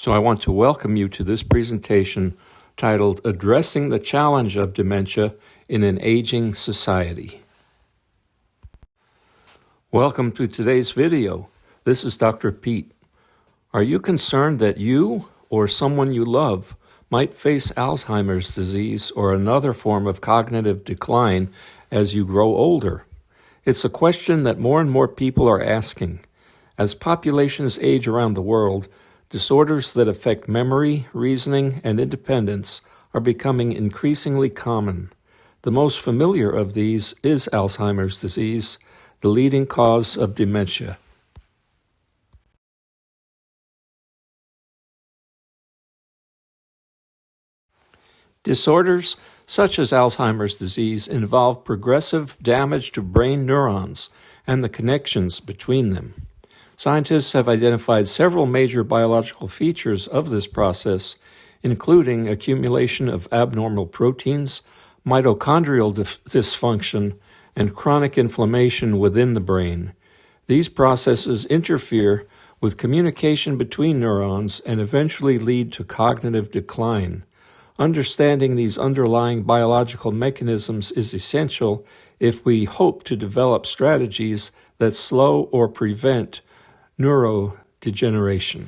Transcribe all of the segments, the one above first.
So I want to welcome you to this presentation titled Addressing the Challenge of Dementia in an Aging Society. Welcome to today's video. This is Dr. Pete. Are you concerned that you or someone you love might face Alzheimer's disease or another form of cognitive decline as you grow older? It's a question that more and more people are asking. As populations age around the world, disorders that affect memory, reasoning, and independence are becoming increasingly common. The most familiar of these is Alzheimer's disease, the leading cause of dementia. Disorders such as Alzheimer's disease involve progressive damage to brain neurons and the connections between them. Scientists have identified several major biological features of this process, including accumulation of abnormal proteins, mitochondrial dysfunction, and chronic inflammation within the brain. These processes interfere with communication between neurons and eventually lead to cognitive decline. Understanding these underlying biological mechanisms is essential if we hope to develop strategies that slow or prevent neurodegeneration.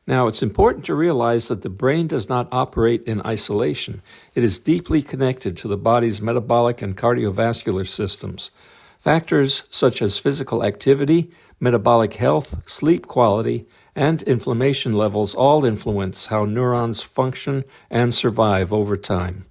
Now, it's important to realize that the brain does not operate in isolation. It is deeply connected to the body's metabolic and cardiovascular systems. Factors such as physical activity, metabolic health, sleep quality, and inflammation levels all influence how neurons function and survive over time.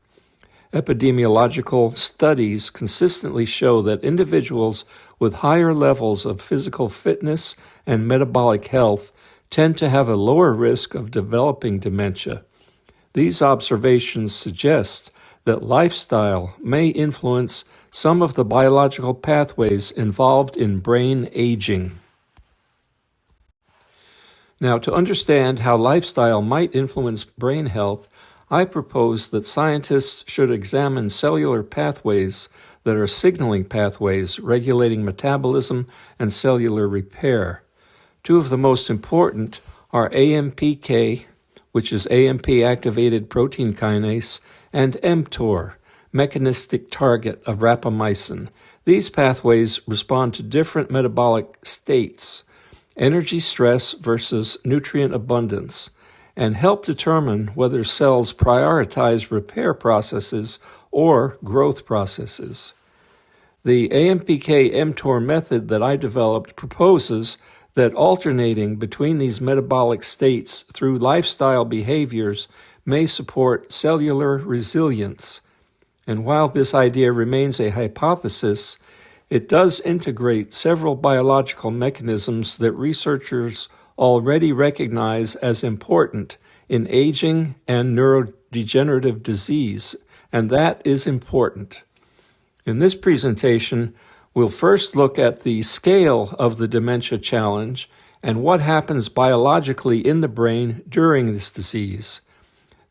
Epidemiological studies consistently show that individuals with higher levels of physical fitness and metabolic health tend to have a lower risk of developing dementia. These observations suggest that lifestyle may influence some of the biological pathways involved in brain aging. Now, to understand how lifestyle might influence brain health, I propose that scientists should examine cellular pathways that are signaling pathways regulating metabolism and cellular repair. Two of the most important are AMPK, which is AMP-activated protein kinase, and mTOR, mechanistic target of rapamycin. These pathways respond to different metabolic states, energy stress versus nutrient abundance, and help determine whether cells prioritize repair processes or growth processes. The AMPK-mTOR method that I developed proposes that alternating between these metabolic states through lifestyle behaviors may support cellular resilience. And while this idea remains a hypothesis, it does integrate several biological mechanisms that researchers already recognize as important in aging and neurodegenerative disease, and that is important. In this presentation, we'll first look at the scale of the dementia challenge and what happens biologically in the brain during this disease.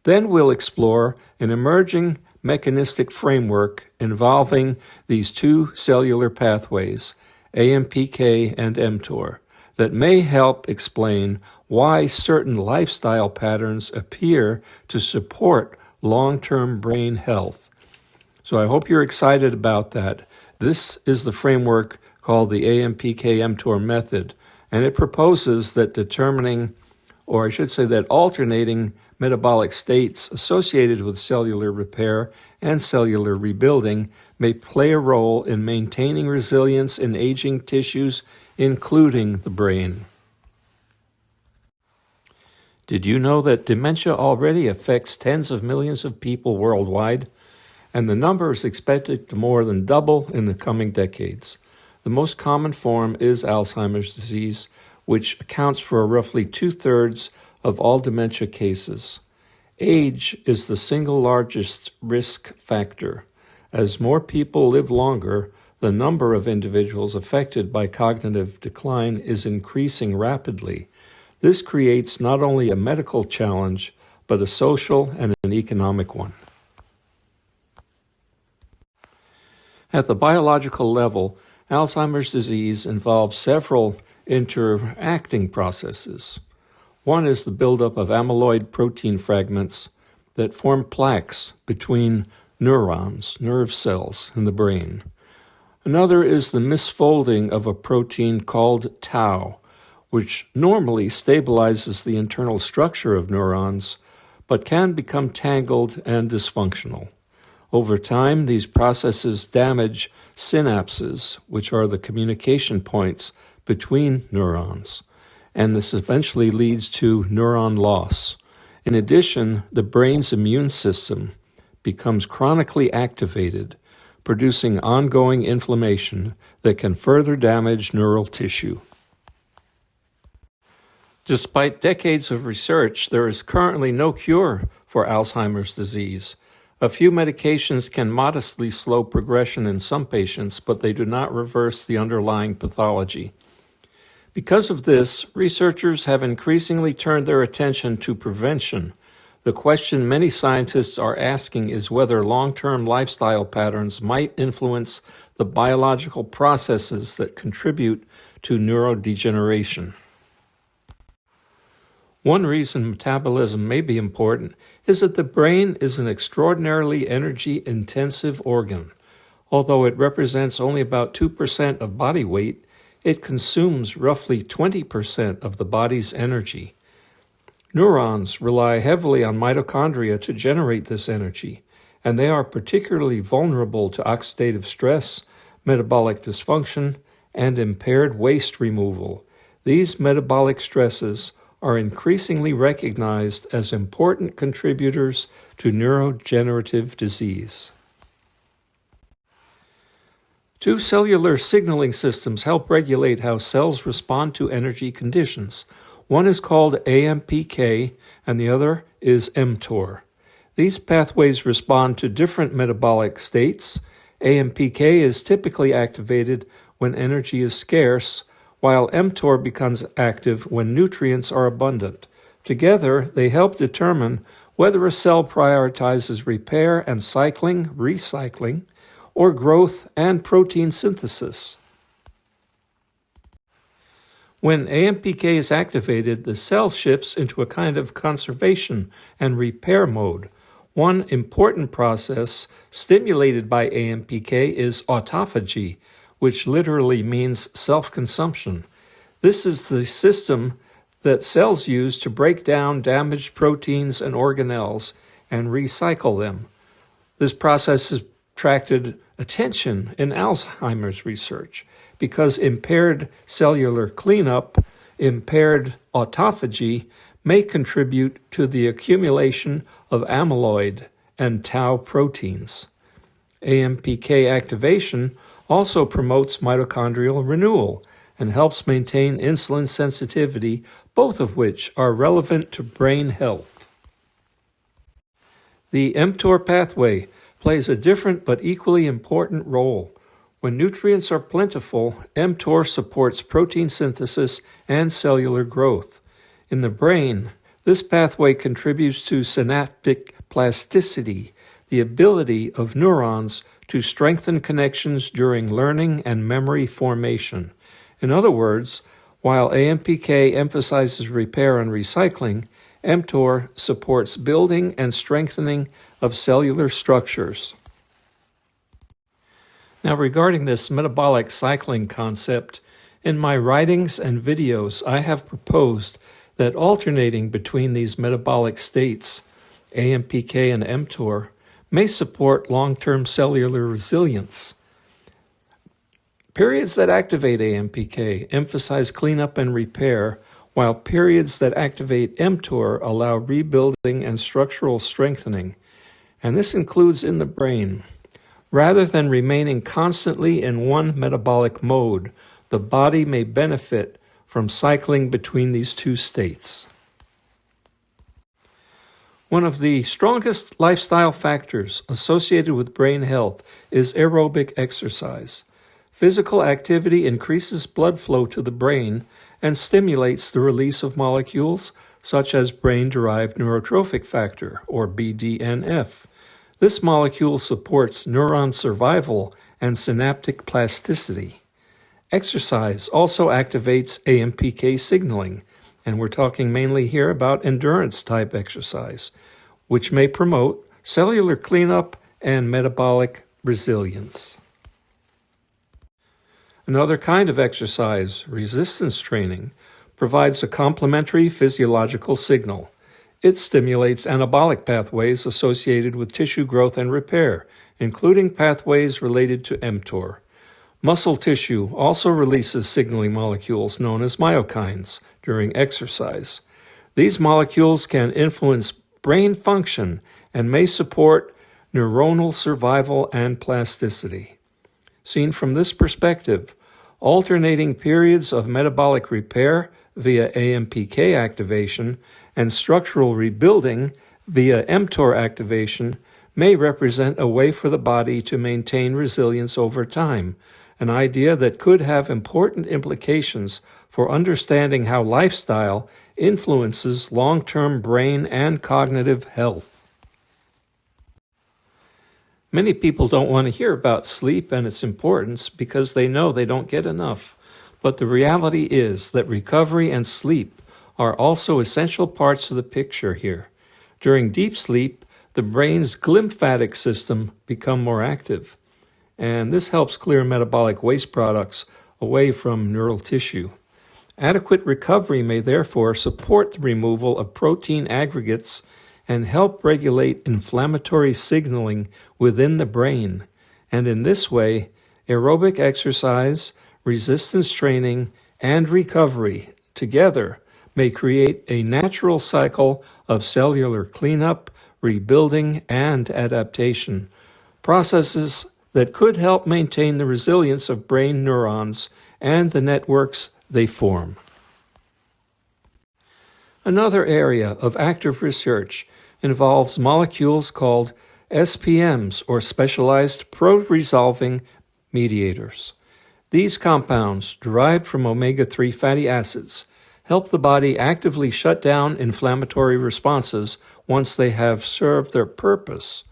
Then we'll explore an emerging mechanistic framework involving these two cellular pathways, AMPK and mTOR, that may help explain why certain lifestyle patterns appear to support long-term brain health. So I hope you're excited about that. This is the framework called the AMPK-mTOR method, and it proposes that alternating metabolic states associated with cellular repair and cellular rebuilding may play a role in maintaining resilience in aging tissues, including the brain. Did you know that dementia already affects tens of millions of people worldwide? And the number is expected to more than double in the coming decades. The most common form is Alzheimer's disease, which accounts for roughly 2/3 of all dementia cases. Age is the single largest risk factor. As more people live longer, the number of individuals affected by cognitive decline is increasing rapidly. This creates not only a medical challenge, but a social and an economic one. At the biological level, Alzheimer's disease involves several interacting processes. One is the buildup of amyloid protein fragments that form plaques between neurons, nerve cells in the brain. Another is the misfolding of a protein called tau, which normally stabilizes the internal structure of neurons, but can become tangled and dysfunctional. Over time, these processes damage synapses, which are the communication points between neurons, and this eventually leads to neuron loss. In addition, the brain's immune system becomes chronically activated, producing ongoing inflammation that can further damage neural tissue. Despite decades of research, there is currently no cure for Alzheimer's disease. A few medications can modestly slow progression in some patients, but they do not reverse the underlying pathology. Because of this, researchers have increasingly turned their attention to prevention. The question many scientists are asking is whether long-term lifestyle patterns might influence the biological processes that contribute to neurodegeneration. One reason metabolism may be important is that the brain is an extraordinarily energy-intensive organ. Although it represents only about 2% of body weight, it consumes roughly 20% of the body's energy. Neurons rely heavily on mitochondria to generate this energy, and they are particularly vulnerable to oxidative stress, metabolic dysfunction, and impaired waste removal. These metabolic stresses are increasingly recognized as important contributors to neurodegenerative disease. Two cellular signaling systems help regulate how cells respond to energy conditions. One is called AMPK and the other is mTOR. These pathways respond to different metabolic states. AMPK is typically activated when energy is scarce, while mTOR becomes active when nutrients are abundant. Together, they help determine whether a cell prioritizes repair and recycling, or growth and protein synthesis. When AMPK is activated, the cell shifts into a kind of conservation and repair mode. One important process stimulated by AMPK is autophagy, which literally means self-consumption. This is the system that cells use to break down damaged proteins and organelles and recycle them. This process has attracted attention in Alzheimer's research because impaired cellular cleanup, impaired autophagy, may contribute to the accumulation of amyloid and tau proteins. AMPK activation also promotes mitochondrial renewal and helps maintain insulin sensitivity, both of which are relevant to brain health. The mTOR pathway plays a different but equally important role. When nutrients are plentiful, mTOR supports protein synthesis and cellular growth. In the brain, this pathway contributes to synaptic plasticity, the ability of neurons to strengthen connections during learning and memory formation. In other words, while AMPK emphasizes repair and recycling, mTOR supports building and strengthening of cellular structures. Now, regarding this metabolic cycling concept, in my writings and videos, I have proposed that alternating between these metabolic states, AMPK and mTOR, may support long-term cellular resilience. Periods that activate AMPK emphasize cleanup and repair, while periods that activate mTOR allow rebuilding and structural strengthening, and this includes in the brain. Rather than remaining constantly in one metabolic mode, the body may benefit from cycling between these two states. One of the strongest lifestyle factors associated with brain health is aerobic exercise. Physical activity increases blood flow to the brain and stimulates the release of molecules such as brain-derived neurotrophic factor, or BDNF. This molecule supports neuron survival and synaptic plasticity. Exercise also activates AMPK signaling, and we're talking mainly here about endurance-type exercise, which may promote cellular cleanup and metabolic resilience. Another kind of exercise, resistance training, provides a complementary physiological signal. It stimulates anabolic pathways associated with tissue growth and repair, including pathways related to mTOR. Muscle tissue also releases signaling molecules known as myokines during exercise. These molecules can influence brain function and may support neuronal survival and plasticity. Seen from this perspective, alternating periods of metabolic repair via AMPK activation and structural rebuilding via mTOR activation may represent a way for the body to maintain resilience over time, an idea that could have important implications for understanding how lifestyle influences long-term brain and cognitive health. Many people don't want to hear about sleep and its importance because they know they don't get enough. But the reality is that recovery and sleep are also essential parts of the picture here. During deep sleep, the brain's glymphatic system becomes more active, and this helps clear metabolic waste products away from neural tissue. Adequate recovery may therefore support the removal of protein aggregates and help regulate inflammatory signaling within the brain. And in this way, aerobic exercise, resistance training, and recovery together may create a natural cycle of cellular cleanup, rebuilding, and adaptation, processes that could help maintain the resilience of brain neurons and the networks they form. Another area of active research involves molecules called SPMs, or specialized pro-resolving mediators. These compounds, derived from omega-3 fatty acids, help the body actively shut down inflammatory responses once they have served their purpose.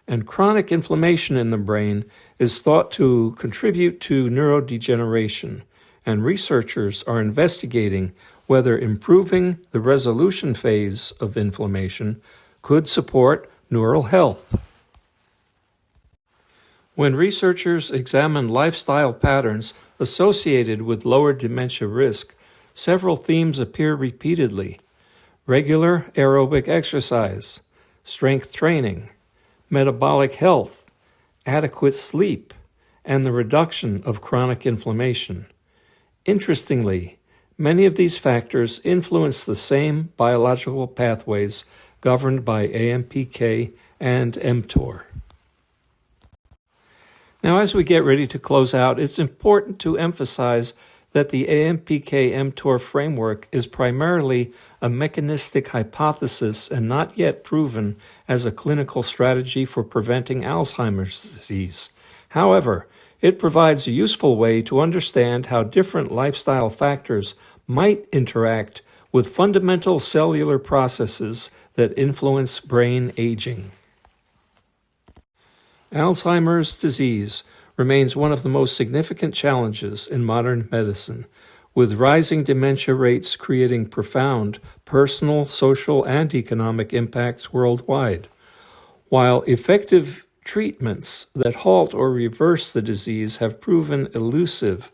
And chronic inflammation in the brain is thought to contribute to neurodegeneration, and researchers are investigating whether improving the resolution phase of inflammation could support neural health. When researchers examine lifestyle patterns associated with lower dementia risk, several themes appear repeatedly: regular aerobic exercise, strength training, metabolic health, adequate sleep, and the reduction of chronic inflammation. Interestingly, many of these factors influence the same biological pathways governed by AMPK and mTOR. Now, as we get ready to close out, it's important to emphasize that the AMPK-mTOR framework is primarily a mechanistic hypothesis and not yet proven as a clinical strategy for preventing Alzheimer's disease. However, it provides a useful way to understand how different lifestyle factors might interact with fundamental cellular processes that influence brain aging. Alzheimer's disease remains one of the most significant challenges in modern medicine, with rising dementia rates creating profound personal, social, and economic impacts worldwide. While effective treatments that halt or reverse the disease have proven elusive,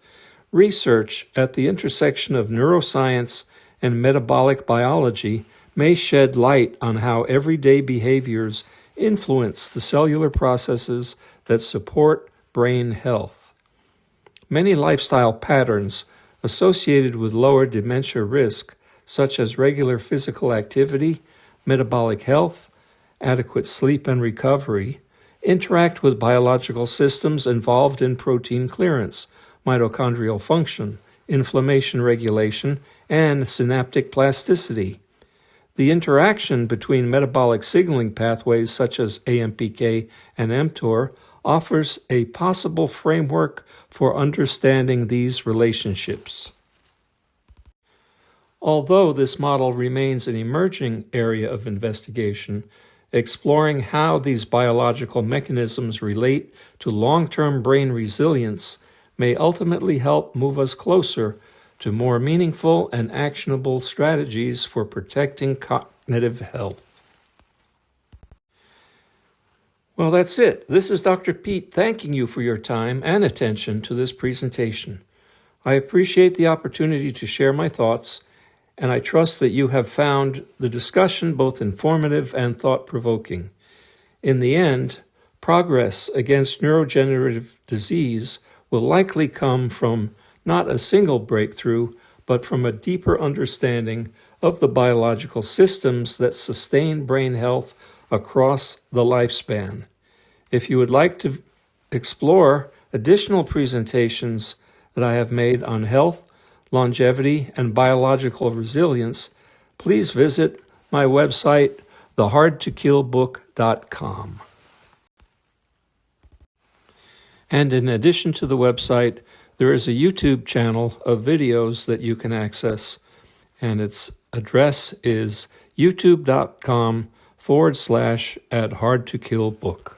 research at the intersection of neuroscience and metabolic biology may shed light on how everyday behaviors influence the cellular processes that support brain health. Many lifestyle patterns associated with lower dementia risk, such as regular physical activity, metabolic health, adequate sleep and recovery, interact with biological systems involved in protein clearance, mitochondrial function, inflammation regulation, and synaptic plasticity. The interaction between metabolic signaling pathways such as AMPK and mTOR offers a possible framework for understanding these relationships. Although this model remains an emerging area of investigation, exploring how these biological mechanisms relate to long-term brain resilience may ultimately help move us closer to more meaningful and actionable strategies for protecting cognitive health. Well, that's it. This is Dr. Pete thanking you for your time and attention to this presentation. I appreciate the opportunity to share my thoughts, and I trust that you have found the discussion both informative and thought-provoking. In the end, progress against neurodegenerative disease will likely come from not a single breakthrough, but from a deeper understanding of the biological systems that sustain brain health across the lifespan. If you would like to explore additional presentations that I have made on health, longevity, and biological resilience, please visit my website, thehardtokillbook.com. And in addition to the website, there is a YouTube channel of videos that you can access, and its address is youtube.com/@hardtokillbook.